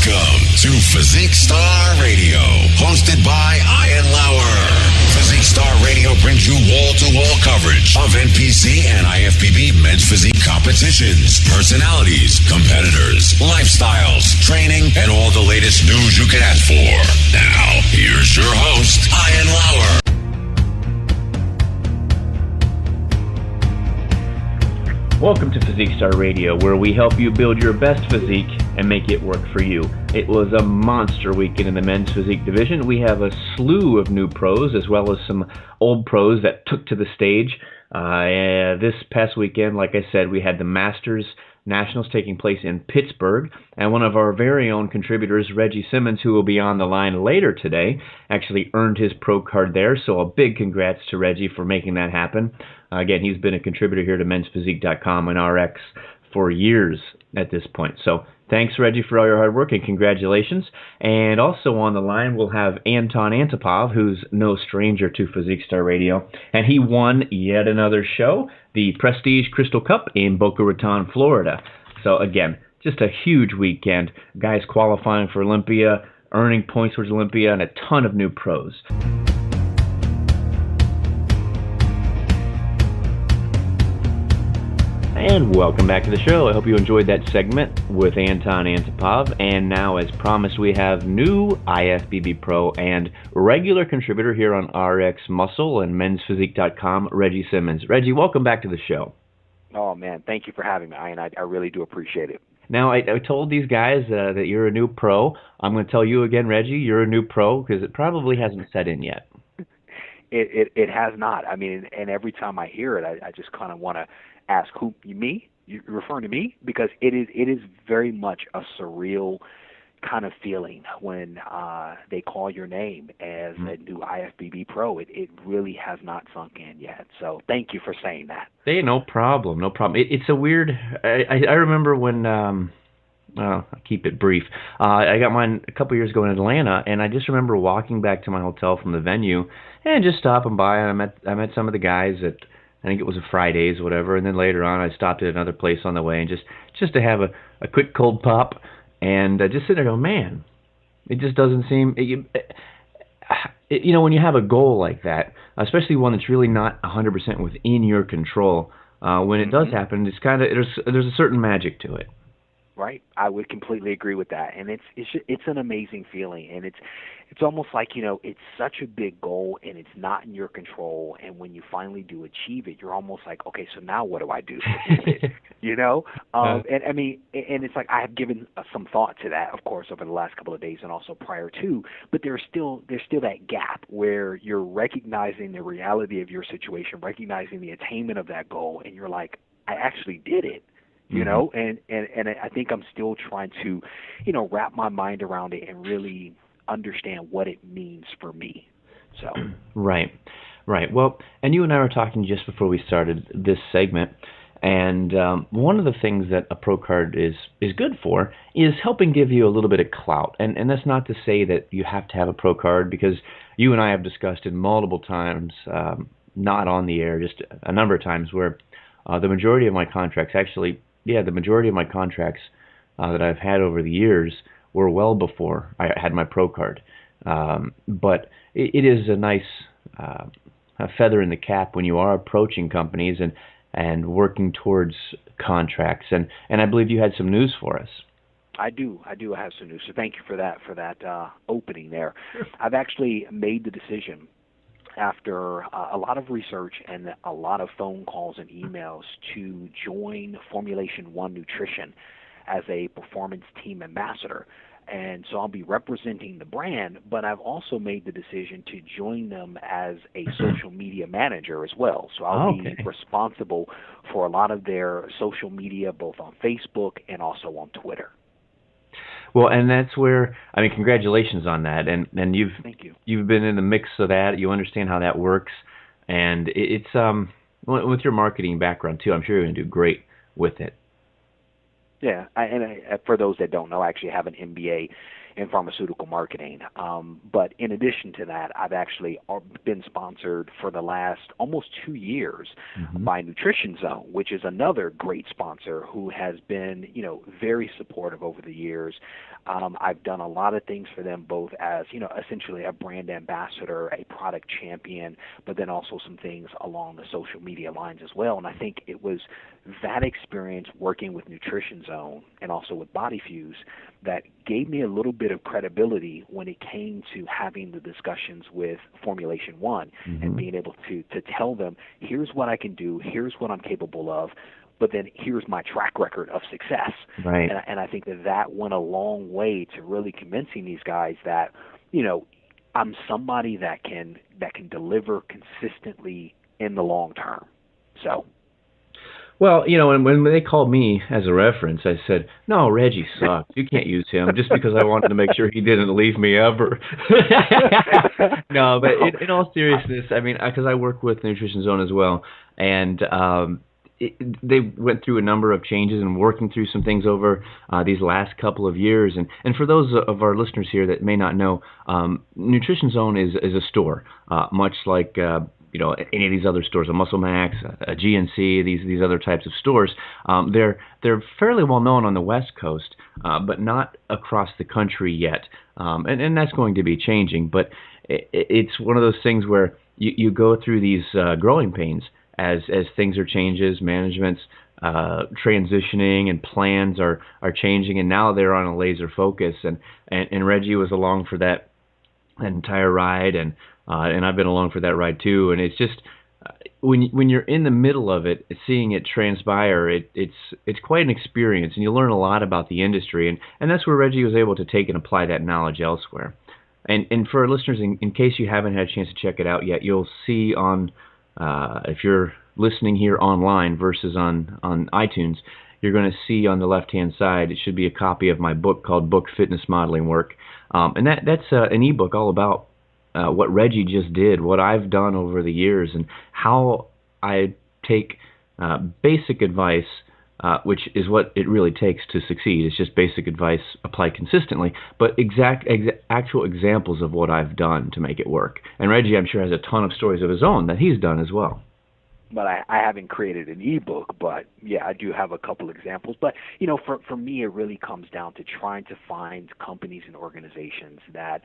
Welcome to Physique Star Radio, hosted by Ian Lauer. Physique Star Radio brings you wall-to-wall coverage of NPC and IFBB men's physique competitions, personalities, competitors, lifestyles, training, and all the latest news you can ask for. Now, here's your host, Ian Lauer. Welcome to Physique Star Radio, where we help you build your best physique and make it work for you. It was a monster weekend in the men's physique division. We have a slew of new pros, as well as some old pros that took to the stage. This past weekend, like I said, we had the Masters Nationals taking place in Pittsburgh, and one of our very own contributors, Regie Simmons, who will be on the line later today, actually earned his pro card there, so a big congrats to Regie for making that happen. Again, he's been a contributor here to mensphysique.com and RX for years at this point. So thanks, Regie, for all your hard work, and congratulations. And also on the line, we'll have Anton Antipov, who's no stranger to Physique Star Radio, and he won yet another show, the Prestige Crystal Cup in Boca Raton, Florida. So again, just a huge weekend. Guys qualifying for Olympia, earning points towards Olympia, and a ton of new pros. And welcome back to the show. I hope you enjoyed that segment with Anton Antipov. And now, as promised, we have new IFBB Pro and regular contributor here on RX Muscle and mensphysique.com, Regie Simmons. Regie, welcome back to the show. Oh, man, thank you for having me, Ian. I really do appreciate it. Now, I told these guys that you're a new pro. I'm going to tell you again, Regie, you're a new pro, because it probably hasn't set in yet. It has not. I mean, and every time I hear it, I just kind of want to ask, who, me? You're referring to me? Because it is very much a surreal kind of feeling when they call your name as a new IFBB Pro. It really has not sunk in yet. So thank you for saying that. Hey, no problem. It's a weird. I remember when. I'll keep it brief. I got mine a couple years ago in Atlanta, and I just remember walking back to my hotel from the venue and just stopping by, and I met some of the guys at, I think it was a Fridays or whatever, and then later on I stopped at another place on the way, and just to have a quick cold pop, and just sit there and go, man, it just doesn't seem, when you have a goal like that, especially one that's really not 100% within your control, when it does happen, it's kind of, there's a certain magic to it. Right, I would completely agree with that, and it's an amazing feeling, and it's almost like, it's such a big goal, and it's not in your control, and when you finally do achieve it, you're almost like, okay, so now what do I do? And I mean, and it's like I have given some thought to that, of course, over the last couple of days, and also prior to, but there's still that gap where you're recognizing the reality of your situation, recognizing the attainment of that goal, and you're like, I actually did it. And I think I'm still trying to, wrap my mind around it and really understand what it means for me. So Right. Well, and you and I were talking just before we started this segment, and one of the things that a pro card is good for is helping give you a little bit of clout. And that's not to say that you have to have a pro card, because you and I have discussed it multiple times, not on the air, just a number of times, where the majority of my contracts that I've had over the years were well before I had my pro card. But it is a nice a feather in the cap when you are approaching companies and working towards contracts. And I believe you had some news for us. I do have some news. So thank you for that opening there. I've actually made the decision, after a lot of research and a lot of phone calls and emails, to join Formulation 1 Nutrition as a performance team ambassador. And so I'll be representing the brand, but I've also made the decision to join them as a social media manager as well. So I'll be responsible for a lot of their social media, both on Facebook and also on Twitter. Well, and that's where, congratulations on that. And Thank you. You've been in the mix of that. You understand how that works. And it's, with your marketing background too, I'm sure you're going to do great with it. Yeah, and for those that don't know, I actually have an MBA in pharmaceutical marketing. But in addition to that, I've actually been sponsored for the last almost 2 years by Nutrition Zone, which is another great sponsor who has been, very supportive over the years. I've done a lot of things for them, both as, essentially a brand ambassador, a product champion, but then also some things along the social media lines as well. And I think it was that experience working with Nutrition Zone and also with Body Fuse that gave me a little bit of credibility when it came to having the discussions with Formulation One and being able to tell them, here's what I can do, here's what I'm capable of, but then here's my track record of success. Right. And I think that went a long way to really convincing these guys that, I'm somebody that can deliver consistently in the long term. So. Well, and when they called me as a reference, I said, no, Reggie sucks. You can't use him, just because I wanted to make sure he didn't leave me ever. No, but in all seriousness, I mean, because I work with Nutrition Zone as well, and they went through a number of changes and working through some things over these last couple of years. And for those of our listeners here that may not know, Nutrition Zone is a store, much like any of these other stores, a Muscle Max, a GNC, these other types of stores. They're fairly well known on the West Coast, but not across the country yet. And that's going to be changing. But it's one of those things where you go through these growing pains as things are changes, management's transitioning and plans are changing, and now they're on a laser focus. And Reggie was along for that entire ride, and I've been along for that ride too. And it's just when you're in the middle of it, seeing it transpire, it's quite an experience, and you learn a lot about the industry, and that's where Reggie was able to take and apply that knowledge elsewhere. And for our listeners, in case you haven't had a chance to check it out yet, you'll see on if you're listening here online versus on iTunes, you're going to see on the left-hand side, it should be a copy of my book called Book Fitness Modeling Work. And that's an ebook all about what Reggie just did, what I've done over the years, and how I take basic advice, which is what it really takes to succeed. It's just basic advice applied consistently, but actual examples of what I've done to make it work. And Reggie, I'm sure, has a ton of stories of his own that he's done as well. But I haven't created an ebook, but yeah, I do have a couple examples. But, for me, it really comes down to trying to find companies and organizations that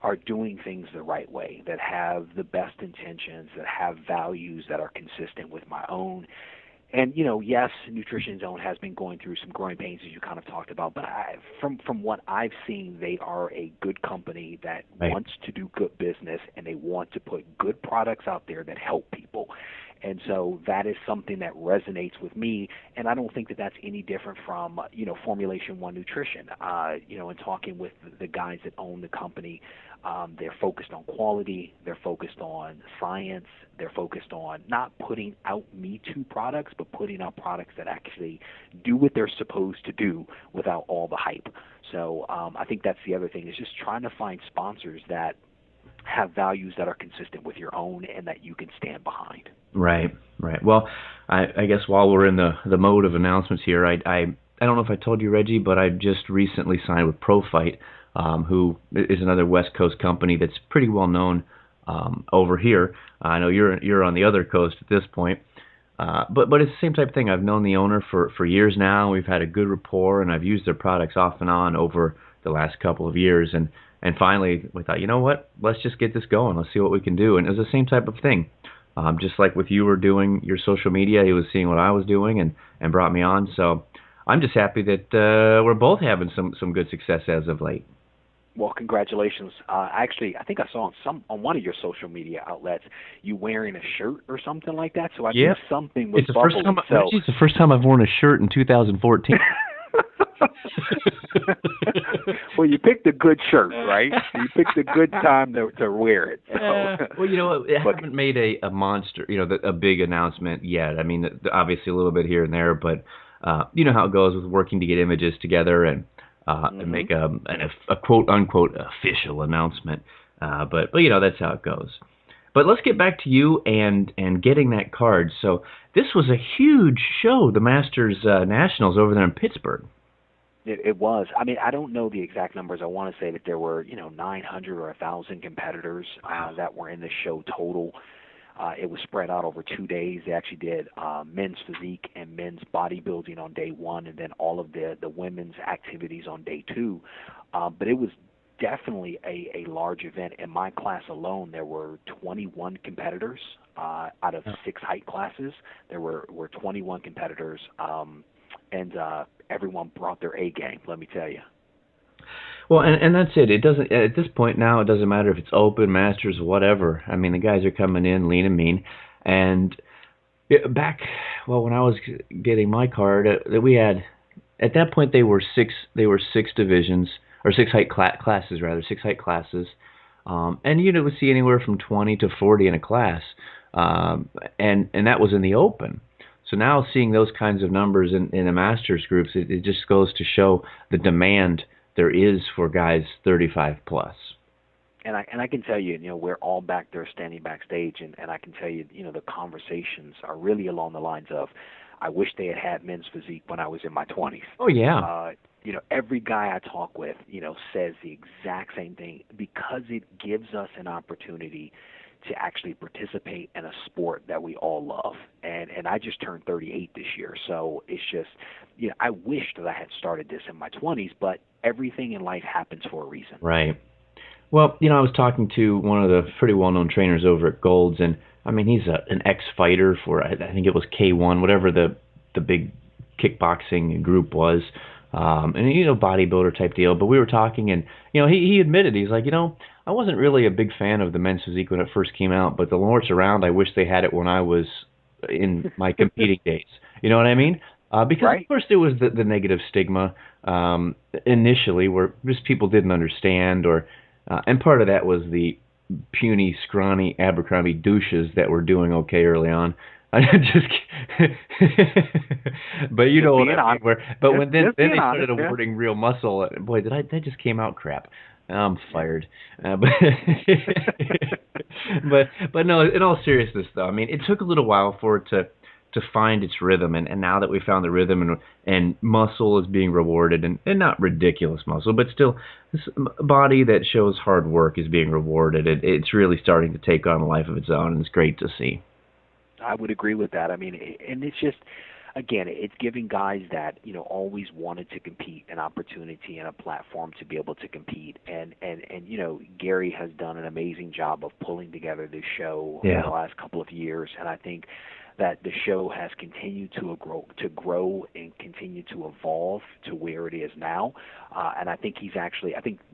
are doing things the right way, that have the best intentions, that have values that are consistent with my own. And, yes, Nutrition Zone has been going through some growing pains, as you kind of talked about, but from what I've seen, they are a good company that wants to do good business, and they want to put good products out there that help people. And so that is something that resonates with me, and I don't think that that's any different from, Formulation One Nutrition. In talking with the guys that own the company, they're focused on quality, they're focused on science, they're focused on not putting out me-too products, but putting out products that actually do what they're supposed to do without all the hype. So I think that's the other thing, is just trying to find sponsors that have values that are consistent with your own and that you can stand behind. Right. Well, I guess while we're in the mode of announcements here, I don't know if I told you, Reggie, but I just recently signed with ProFight, who is another West Coast company that's pretty well known over here. I know you're on the other coast at this point, but it's the same type of thing. I've known the owner for years now. We've had a good rapport, and I've used their products off and on over the last couple of years. And finally, we thought, you know what? Let's just get this going. Let's see what we can do. And it was the same type of thing. Just like with you were doing your social media, he was seeing what I was doing and brought me on. So I'm just happy that we're both having some good success as of late. Well, congratulations. Actually, I think I saw on one of your social media outlets you wearing a shirt or something like that. So I knew something was bubbling. It's the first time I've worn a shirt in 2014. Well, you picked a good shirt, right? You picked a good time to wear it. So. Well, I haven't made a monster, a big announcement yet. I mean, obviously a little bit here and there, but you know how it goes with working to get images together and make a quote unquote official announcement. But that's how it goes. But let's get back to you and getting that card. So this was a huge show, the Masters Nationals over there in Pittsburgh. It was. I mean, I don't know the exact numbers. I want to say that there were, 900 or 1,000 competitors that were in the show total. It was spread out over 2 days. They actually did men's physique and men's bodybuilding on day one, and then all of the women's activities on day two. But it was definitely a large event. In my class alone, there were 21 competitors out of 6 height classes. There were 21 competitors, and everyone brought their A game, let me tell you. Well, and that's it. It doesn't, at this point now, it doesn't matter if it's open, masters, whatever. I mean, the guys are coming in lean and mean. And when I was getting my card, we had, at that point, they were six divisions, or 6 height classes, rather, 6 height classes. And you would see anywhere from 20 to 40 in a class. And that was in the open. So now seeing those kinds of numbers in the masters groups, it just goes to show the demand there is for guys 35 plus. And I can tell you, we're all back there standing backstage, and I can tell you, the conversations are really along the lines of, I wish they had men's physique when I was in my 20s. Oh, yeah. Every guy I talk with, says the exact same thing, because it gives us an opportunity to actually participate in a sport that we all love. And I just turned 38 this year, so it's just, I wish that I had started this in my 20s, but everything in life happens for a reason. Right. Well, I was talking to one of the pretty well-known trainers over at Gold's, and, I mean, he's an ex-fighter for, I think it was K1, whatever the big kickboxing group was, and, bodybuilder type deal. But we were talking, and, he admitted, he's like, I wasn't really a big fan of the men's physique when it first came out, but the more it's around, I wish they had it when I was in my competing days. You know what I mean? Because, right. Of course, there was the negative stigma initially where just people didn't understand, and part of that was the puny, scrawny Abercrombie douches that were doing okay early on. But you know what I mean. But when then they started awarding real muscle, boy, that just came out crap. I'm fired. But no, in all seriousness, though, I mean, it took a little while for it to find its rhythm, and now that we found the rhythm, and muscle is being rewarded, and not ridiculous muscle, but still this body that shows hard work is being rewarded. It's really starting to take on a life of its own, and it's great to see. I would agree with that. I mean, and it's just, again, it's giving guys that, always wanted to compete an opportunity and a platform to be able to compete. And Gary has done an amazing job of pulling together this show over the last couple of years. And I think that the show has continued to grow and continue to evolve to where it is now. And I think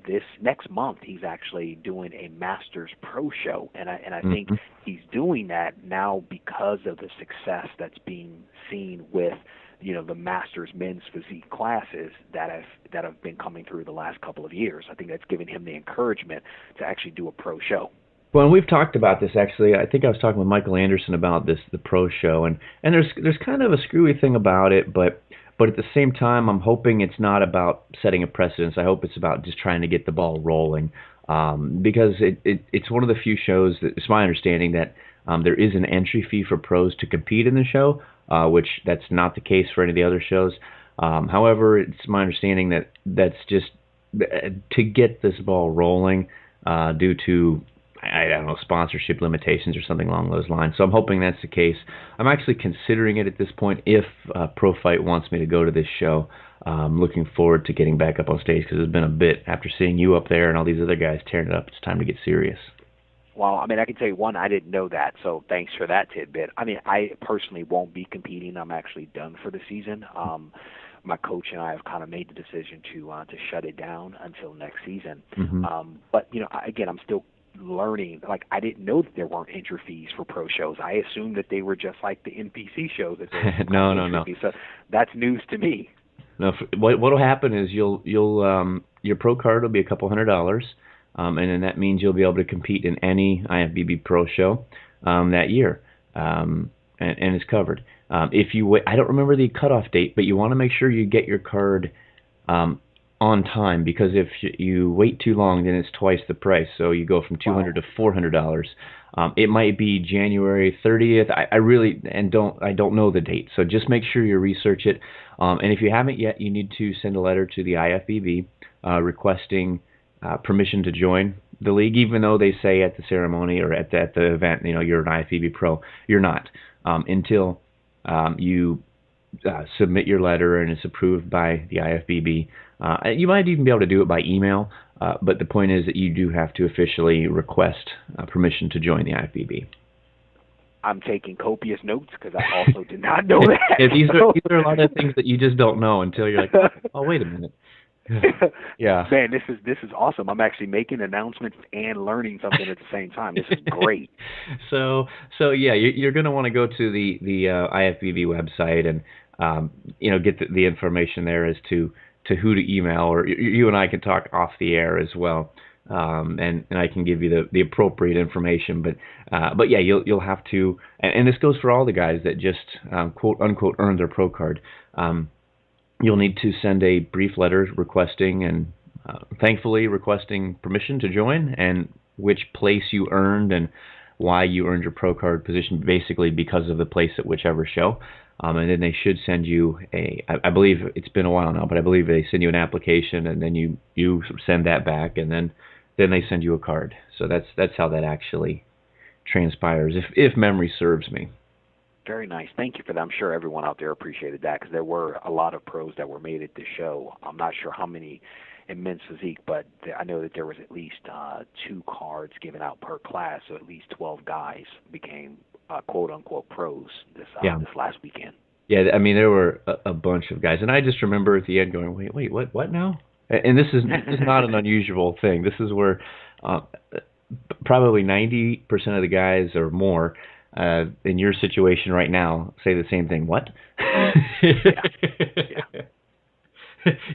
this next month he's actually doing a Masters Pro show. And I think he's doing that now because of the success that's being seen with the Masters men's physique classes that have been coming through the last couple of years. I think that's given him the encouragement to actually do a pro show. Well, and we've talked about this, actually. I think I was talking with Michael Anderson about the pro show, and there's kind of a screwy thing about it, but at the same time, I'm hoping it's not about setting a precedence. I hope it's about just trying to get the ball rolling, because it's one of the few shows that, it's my understanding, that there is an entry fee for pros to compete in the show, which that's not the case for any of the other shows. However, it's my understanding that that's just to get this ball rolling due to, I don't know, sponsorship limitations or something along those lines. So I'm hoping that's the case. I'm actually considering it at this point if Pro Fight wants me to go to this show. I'm looking forward to getting back up on stage because it's been a bit after seeing you up there and all these other guys tearing it up. It's time to get serious. Well, I mean, I can tell you one, I didn't know that, so thanks for that tidbit. I mean, I personally won't be competing. I'm actually done for the season. My coach and I have kind of made the decision to shut it down until next season. But, again, I'm still learning. Like, I didn't know that there weren't entry fees for pro shows. I assumed that they were just like the NPC shows. That no. So that's news to me. No, what'll happen is you'll your pro card will be a couple $100, and then that means you'll be able to compete in any IFBB Pro show that year, and it's covered. If you I don't remember the cutoff date, but you want to make sure you get your card on time, because if you wait too long, then it's twice the price. So you go from $200 to $400. It might be January 30th. I don't know the date. So just make sure you research it. And if you haven't yet, you need to send a letter to the IFBB requesting permission to join the league, even though they say at the ceremony or at the event, you're an IFBB Pro. You're not until you submit your letter and it's approved by the IFBB. You might even be able to do it by email, but the point is that you do have to officially request permission to join the IFBB. I'm taking copious notes because I also did not know that. Yeah, these are a lot of things that you just don't know until you're like, oh, wait a minute. Yeah. Man, this is awesome. I'm actually making announcements and learning something at the same time. This is great. So yeah, you're going to want to go to the IFBB website and get the information there as to who to email, or you and I can talk off the air as well, and I can give you the appropriate information. But yeah, you'll have to, and this goes for all the guys that just quote unquote earned their pro card. You'll need to send a brief letter requesting and thankfully requesting permission to join, and which place you earned and why you earned your pro card position, basically because of the place at whichever show. And then they should send you I believe it's been a while now, but I believe they send you an application, and then you send that back, and then they send you a card. So that's how that actually transpires, if memory serves me. Very nice. Thank you for that. I'm sure everyone out there appreciated that, because there were a lot of pros that were made at this show. I'm not sure how many in men's physique, but I know that there was at least 2 cards given out per class, so at least 12 guys became quote-unquote pros this last weekend. Yeah, I mean, there were a bunch of guys, and I just remember at the end going, wait, what now? And this is not an unusual thing. This is where probably 90% of the guys or more in your situation right now say the same thing. What? Yeah.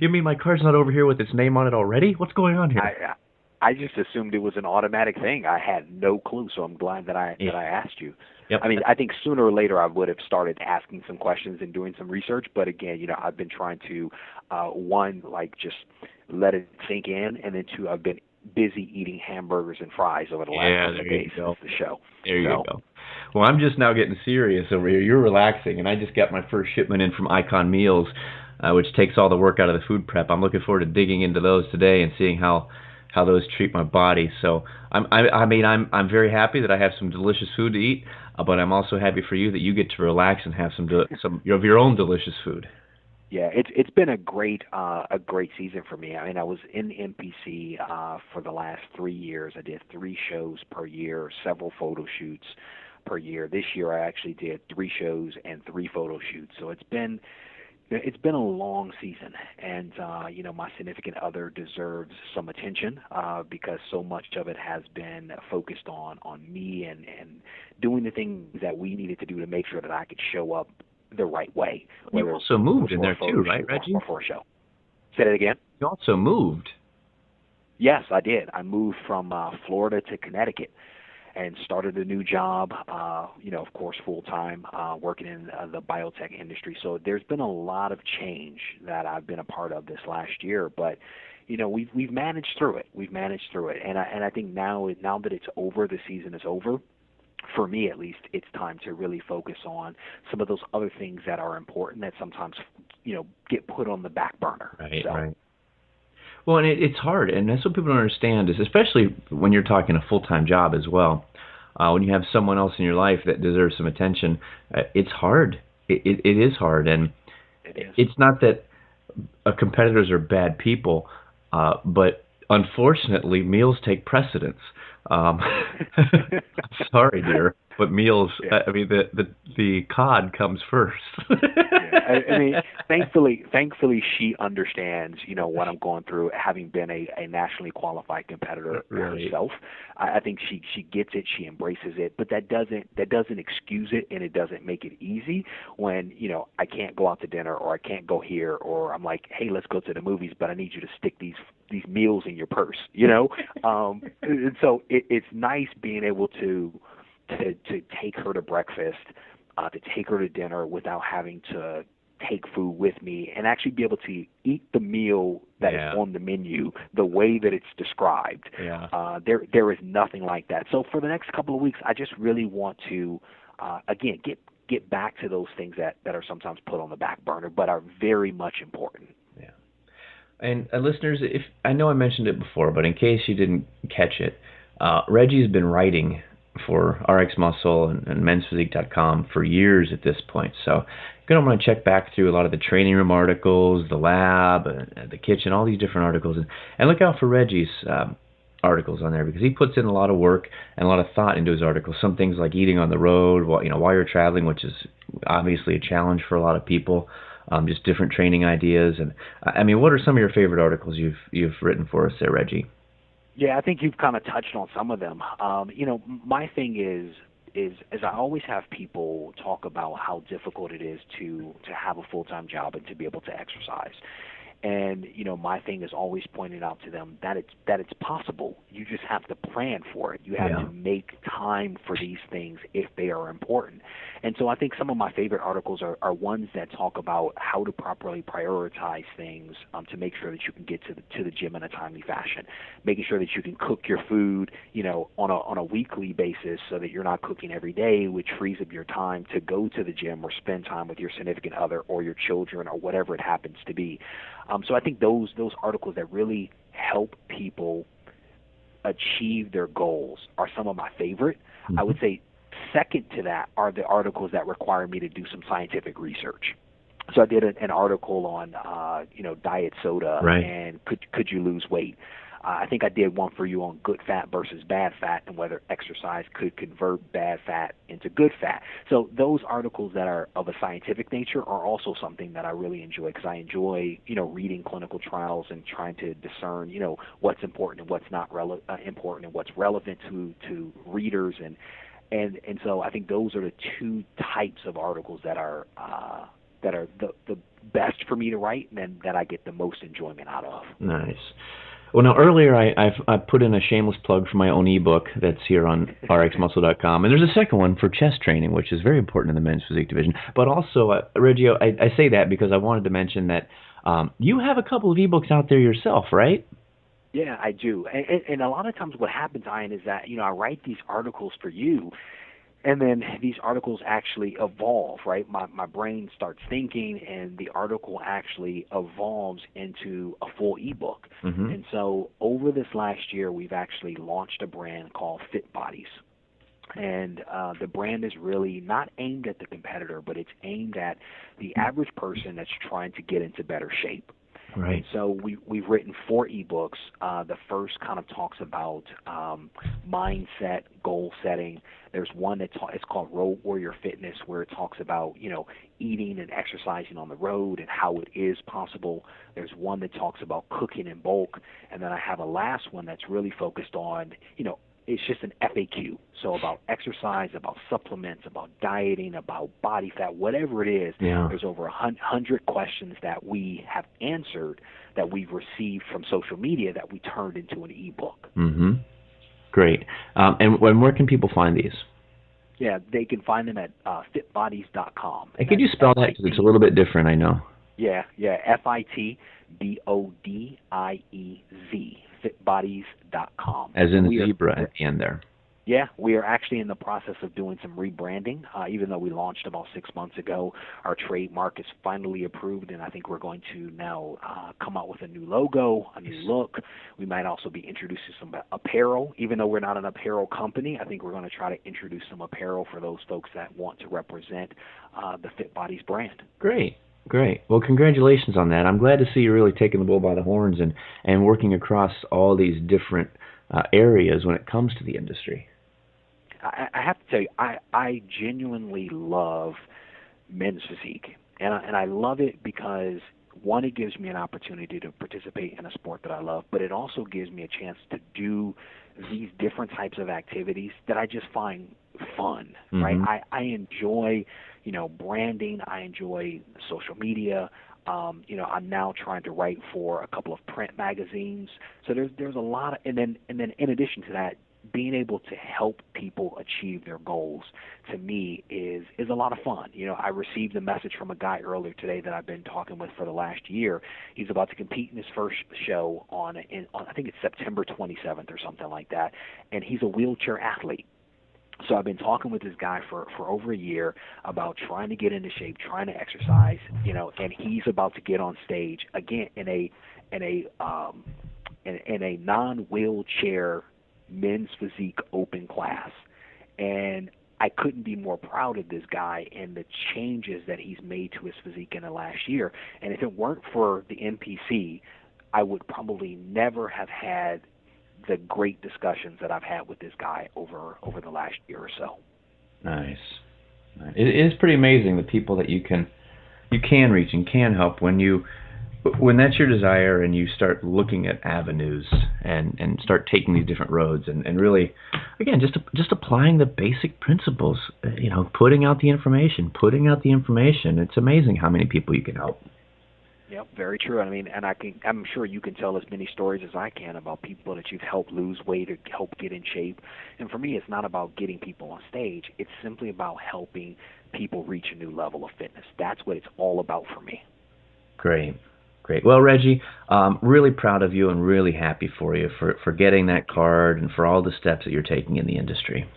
You mean my card's not over here with its name on it already? What's going on here? I just assumed it was an automatic thing. I had no clue, so I'm glad that I asked you. Yep. I mean, I think sooner or later I would have started asking some questions and doing some research, but again, I've been trying to, one, just let it sink in, and then 2, I've been busy eating hamburgers and fries over the last couple of days since the show. There you go. Well, I'm just now getting serious over here. You're relaxing, and I just got my first shipment in from Icon Meals, which takes all the work out of the food prep. I'm looking forward to digging into those today and seeing how those treat my body. So I'm very happy that I have some delicious food to eat, but I'm also happy for you that you get to relax and have some of your own delicious food. Yeah, it's been a great season for me. I mean, I was in NPC for the last 3 years. I did 3 shows per year, several photo shoots per year. This year, I actually did 3 shows and 3 photo shoots. So it's been a long season, and my significant other deserves some attention because so much of it has been focused on me and doing the things that we needed to do to make sure that I could show up the right way. You also moved in there too, right, Reggie? For a show. Say that again. You also moved. Yes, I did. I moved from Florida to Connecticut and started a new job, of course, full-time, working in the biotech industry. So there's been a lot of change that I've been a part of this last year, but we've managed through it. And I think now that it's over, the season is over, for me at least, it's time to really focus on some of those other things that are important that sometimes, get put on the back burner. Right. Well, and it's hard, and that's what people don't understand, is especially when you're talking a full-time job as well. When you have someone else in your life that deserves some attention, it's hard. It is hard, and it's not that competitors are bad people, but unfortunately, meals take precedence. I'm sorry, dear, but meals. Yeah. I mean, the cod comes first. I mean, thankfully, she understands, what I'm going through, having been a nationally qualified competitor herself. I think she gets it, she embraces it, but that doesn't excuse it, and it doesn't make it easy when I can't go out to dinner, or I can't go here, or I'm like, hey, let's go to the movies, but I need you to stick these meals in your purse, and so it's nice being able to take her to breakfast, to take her to dinner without having to take food with me and actually be able to eat the meal that is on the menu the way that it's described. There is nothing like that. So for the next couple of weeks, I just really want to, again, get back to those things that are sometimes put on the back burner but are very much important. Yeah. And listeners, if I know I mentioned it before, but in case you didn't catch it, Reggie's been writing for RX Muscle and mensphysique.com for years at this point. So you're going to want to check back through a lot of the training room articles, the lab, the kitchen, all these different articles. And look out for Reggie's articles on there, because he puts in a lot of work and a lot of thought into his articles. Some things like eating on the road, while you're traveling, which is obviously a challenge for a lot of people. Just different training ideas. And I mean, what are some of your favorite articles you've written for us there, Regie? Yeah, I think you've kind of touched on some of them. My thing is I always have people talk about how difficult it is to have a full-time job and to be able to exercise. And, my thing is always pointing out to them that it's possible. You just have to plan for it. You have to make time for these things if they are important. And so I think some of my favorite articles are ones that talk about how to properly prioritize things to make sure that you can get to the gym in a timely fashion, making sure that you can cook your food, on a weekly basis so that you're not cooking every day, which frees up your time to go to the gym or spend time with your significant other or your children or whatever it happens to be. So I think those articles that really help people achieve their goals are some of my favorite. Mm-hmm. I would say second to that are the articles that require me to do some scientific research. So I did an article on, diet soda and could you lose weight. I think I did one for you on good fat versus bad fat and whether exercise could convert bad fat into good fat. So those articles that are of a scientific nature are also something that I really enjoy, because I enjoy, reading clinical trials and trying to discern, what's important and what's not important and what's relevant to readers. And so I think those are the two types of articles that are the best for me to write and that I get the most enjoyment out of. Nice. Well, now, earlier I put in a shameless plug for my own ebook that's here on rxmuscle.com. And there's a second one for chest training, which is very important in the men's physique division. But also, Reggio, I say that because I wanted to mention that you have a couple of ebooks out there yourself, right? Yeah, I do. And a lot of times what happens, Ian, is that, I write these articles for you, and then these articles actually evolve, right? My brain starts thinking, and the article actually evolves into a full ebook. Mm-hmm. And so over this last year, we've actually launched a brand called Fit Bodies. And the brand is really not aimed at the competitor, but it's aimed at the average person that's trying to get into better shape. Right. And so we've written 4 ebooks. The first kind of talks about mindset, goal setting. There's one it's called Road Warrior Fitness, where it talks about eating and exercising on the road and how it is possible. There's one that talks about cooking in bulk, and then I have a last one that's really focused on it's just an FAQ. So about exercise, about supplements, about dieting, about body fat, whatever it is. Yeah. There's over 100 questions that we have answered that we've received from social media that we turned into an ebook. Mm-hmm. Great. And where can people find these? Yeah, they can find them at fitbodies.com. And could you spell that? Because it's a little bit different, I know. Yeah, FITBODIEZ. fitbodies.com. As in zebra at the end there. Yeah, we are actually in the process of doing some rebranding. Even though we launched about 6 months ago, our trademark is finally approved, and I think we're going to now come out with a new logo, a new look. We might also be introducing some apparel. Even though we're not an apparel company, I think we're going to try to introduce some apparel for those folks that want to represent the Fit Bodies brand. Great. Well, congratulations on that. I'm glad to see you really taking the bull by the horns and working across all these different areas when it comes to the industry. I have to tell you, I genuinely love men's physique. And I love it because, one, it gives me an opportunity to participate in a sport that I love, but it also gives me a chance to do these different types of activities that I just find fun, mm-hmm. right? I enjoy, branding. I enjoy social media. I'm now trying to write for a couple of print magazines. So there's a lot of, and then in addition to that, being able to help people achieve their goals, to me, is a lot of fun. You know, I received a message from a guy earlier today that I've been talking with for the last year. He's about to compete in his first show on I think it's September 27th or something like that, and he's a wheelchair athlete. So I've been talking with this guy for over a year about trying to get into shape, trying to exercise, you know, and he's about to get on stage again in a non-wheelchair men's physique open class. And I couldn't be more proud of this guy and the changes that he's made to his physique in the last year. And if it weren't for the NPC, I would probably never have had the great discussions that I've had with this guy over the last year or so. Nice. It is pretty amazing the people that you can reach and can help when that's your desire and you start looking at avenues and start taking these different roads and really, again, just applying the basic principles, you know, putting out the information. It's amazing how many people you can help. Yep, very true. I mean, and I'm sure you can tell as many stories as I can about people that you've helped lose weight or help get in shape. And for me, it's not about getting people on stage. It's simply about helping people reach a new level of fitness. That's what it's all about for me. Great. Well, Regie, really proud of you and really happy for you for getting that card and for all the steps that you're taking in the industry.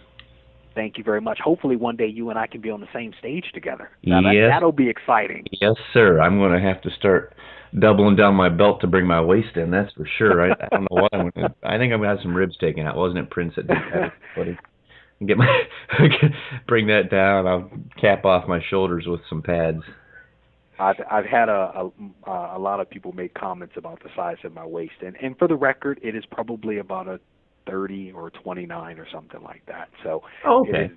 Thank you very much. Hopefully one day you and I can be on the same stage together. Yes. That'll be exciting. Yes, sir. I'm going to have to start doubling down my belt to bring my waist in, that's for sure. I don't know what I'm going to. I think I'm going to have some ribs taken out. Wasn't it Prince that did that? Buddy? Bring that down. I'll cap off my shoulders with some pads. I've had a lot of people make comments about the size of my waist, and for the record, it is probably about a 30 or 29 or something like that. So okay.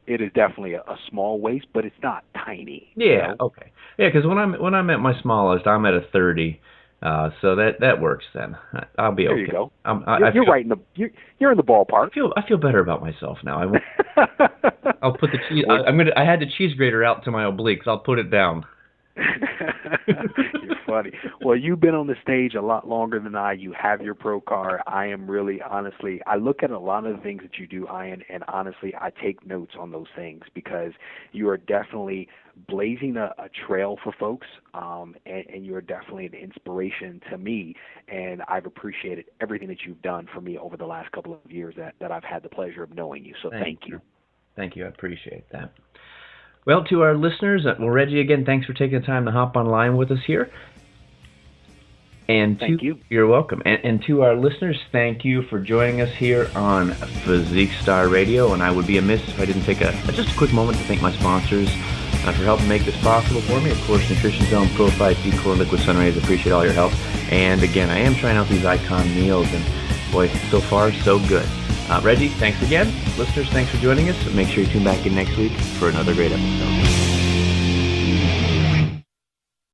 It is definitely a small waist, but it's not tiny. Yeah. You know? Okay. Yeah, because when I'm at my smallest, I'm at a 30. So that works then. I'll be okay. There you go. You're right you're in the ballpark. I feel better about myself now. I'll put the cheese. I had the cheese grater out to my obliques. I'll put it down. You're funny. Well, you've been on the stage a lot longer than I. You have your pro car. I am really, honestly, I look at a lot of the things that you do, Ian, and honestly, I take notes on those things because you are definitely blazing a trail for folks, and you are definitely an inspiration to me, and I've appreciated everything that you've done for me over the last couple of years that I've had the pleasure of knowing you. So thank you. Thank you. I appreciate that. Well, to our listeners, Reggie, again, thanks for taking the time to hop online with us here. And thank you. You're welcome. And to our listeners, thank you for joining us here on Physique Star Radio. And I would be amiss if I didn't take just a quick moment to thank my sponsors for helping make this possible for me. Of course, Nutrition Zone, Pro-Fight, D-Core, Liquid Sunrays. Appreciate all your help. And again, I am trying out these Icon meals, and boy, so far, so good. Reggie, thanks again. Listeners, thanks for joining us. Make sure you tune back in next week for another great episode.